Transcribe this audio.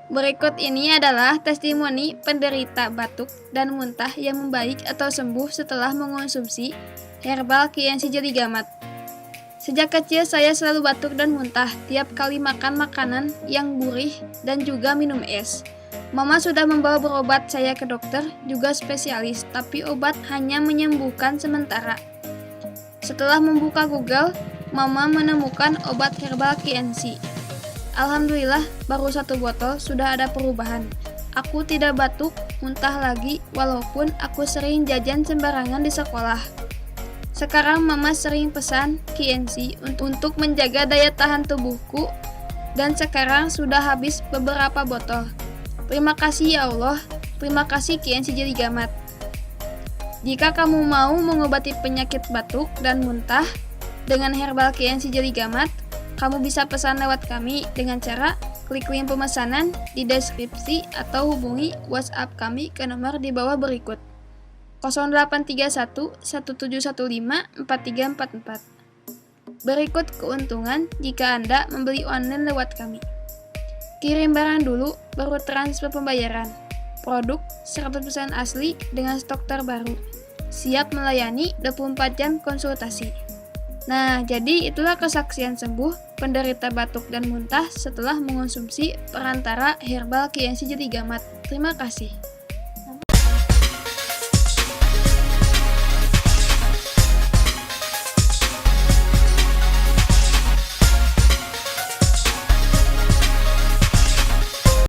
Berikut ini adalah testimoni penderita batuk dan muntah yang membaik atau sembuh setelah mengonsumsi herbal KNC Jeligamat. Sejak kecil saya selalu batuk dan muntah tiap kali makan makanan yang gurih dan juga minum es. Mama sudah membawa berobat saya ke dokter, juga spesialis, tapi obat hanya menyembuhkan sementara. Setelah membuka Google, Mama menemukan obat herbal KNC. Alhamdulillah, baru 1 botol sudah ada perubahan. Aku tidak batuk, muntah lagi, walaupun aku sering jajan sembarangan di sekolah. Sekarang Mama sering pesan KNC untuk menjaga daya tahan tubuhku, dan sekarang sudah habis beberapa botol. Terima kasih ya Allah, terima kasih KNC Jeligamat. Jika kamu mau mengobati penyakit batuk dan muntah dengan herbal KNC Jeligamat, kamu bisa pesan lewat kami dengan cara klik link pemesanan di deskripsi atau hubungi WhatsApp kami ke nomor di bawah berikut 0831 1715 4344. Berikut keuntungan jika Anda membeli online lewat kami. Kirim barang dulu, baru transfer pembayaran. Produk 100% asli dengan stok terbaru. Siap melayani 24 jam konsultasi. Nah, jadi itulah kesaksian sembuh penderita batuk dan muntah setelah mengonsumsi perantara herbal KNC Jeligamat. Terima kasih.